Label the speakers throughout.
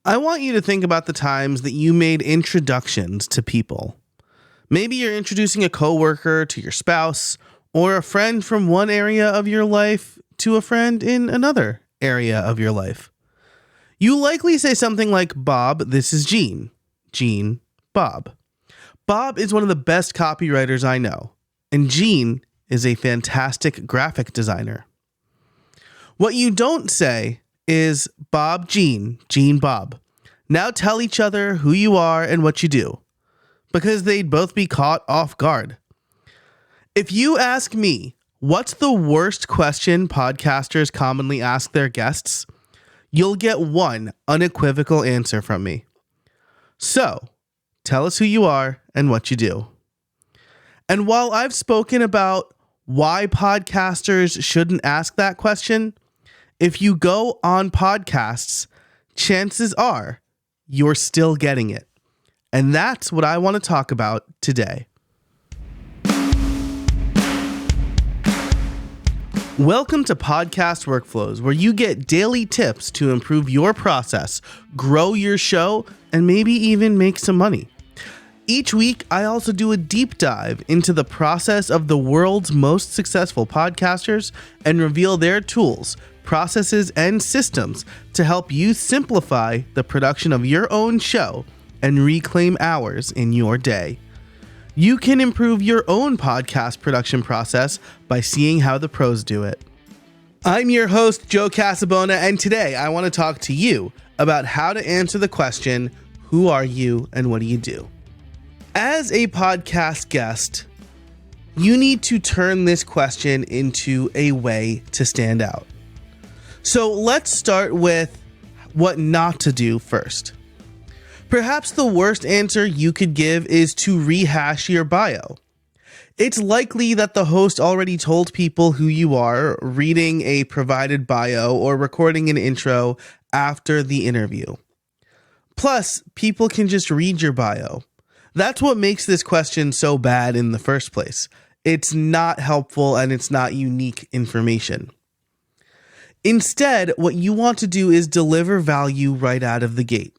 Speaker 1: I want you to think about the times that you made introductions to people. Maybe you're introducing a coworker to your spouse, or a friend from one area of your life to a friend in another area of your life. You likely say something like, Bob, this is Gene. Gene, Bob. Bob is one of the best copywriters I know, and Gene is a fantastic graphic designer. What you don't say is Bob, Gene, Gene, Bob. Now tell each other who you are and what you do, because they'd both be caught off guard. If you ask me, what's the worst question podcasters commonly ask their guests? You'll get one unequivocal answer from me. So, tell us who you are and what you do. And while I've spoken about why podcasters shouldn't ask that question, if you go on podcasts, chances are you're still getting it. And that's what I want to talk about today. Welcome to Podcast Workflows, where you get daily tips to improve your process, grow your show, and maybe even make some money. Each week, I also do a deep dive into the process of the world's most successful podcasters and reveal their tools, processes, and systems to help you simplify the production of your own show and reclaim hours in your day. You can improve your own podcast production process by seeing how the pros do it. I'm your host, Joe Casabona, and today I want to talk to you about how to answer the question, who are you and what do you do? As a podcast guest, you need to turn this question into a way to stand out. So let's start with what not to do first. Perhaps the worst answer you could give is to rehash your bio. It's likely that the host already told people who you are, reading a provided bio or recording an intro after the interview. Plus, people can just read your bio. That's what makes this question so bad in the first place. It's not helpful and it's not unique information. Instead, what you want to do is deliver value right out of the gate.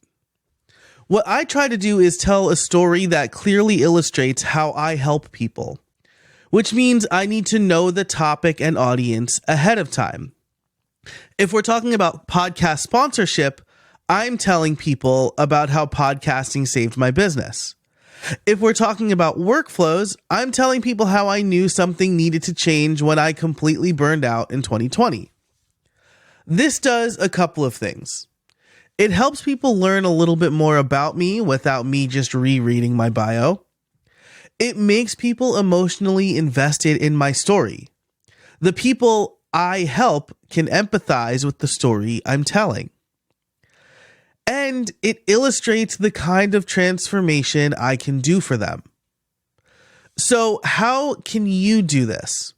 Speaker 1: What I try to do is tell a story that clearly illustrates how I help people, which means I need to know the topic and audience ahead of time. If we're talking about podcast sponsorship, I'm telling people about how podcasting saved my business. If we're talking about workflows, I'm telling people how I knew something needed to change when I completely burned out in 2020. This does a couple of things. It helps people learn a little bit more about me without me just rereading my bio. It makes people emotionally invested in my story. The people I help can empathize with the story I'm telling. And it illustrates the kind of transformation I can do for them. So how can you do this?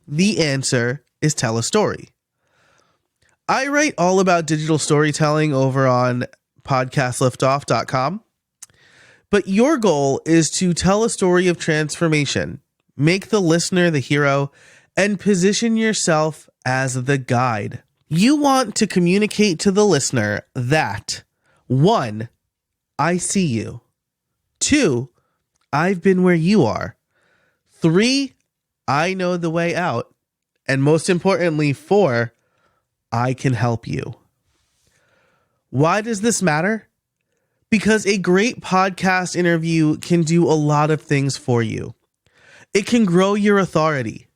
Speaker 1: The answer is tell a story. I write all about digital storytelling over on podcastliftoff.com. But your goal is to tell a story of transformation, make the listener the hero, and position yourself as the guide. You want to communicate to the listener that 1, I see you. 2, I've been where you are. 3, I know the way out. And most importantly, 4, I can help you. Why does this matter? Because a great podcast interview can do a lot of things for you. It can grow your authority.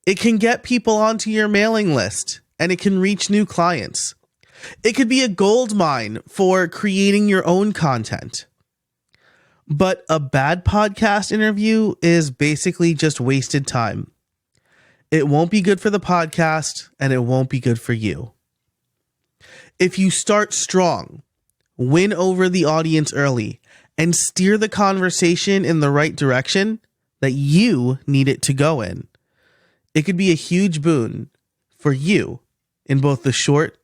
Speaker 1: It can get people onto your mailing list, and it can reach new clients. It could be a gold mine for creating your own content. But a bad podcast interview is basically just wasted time. It won't be good for the podcast, and it won't be good for you. If you start strong, win over the audience early, and steer the conversation in the right direction that you need it to go in, it could be a huge boon for you in both the short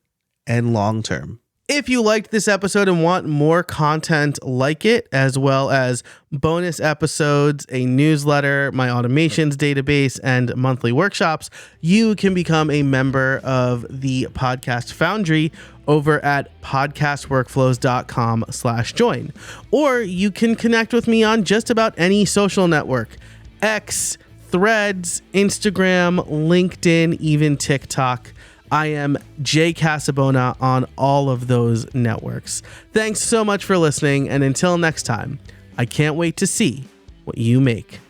Speaker 1: and long term. If you liked this episode and want more content like it, as well as bonus episodes, a newsletter, my automations database, and monthly workshops, you can become a member of the Podcast Foundry over at podcastworkflows.com/join. Or you can connect with me on just about any social network: X, Threads, Instagram, LinkedIn, even TikTok. I am Jay Casabona on all of those networks. Thanks so much for listening, and until next time, I can't wait to see what you make.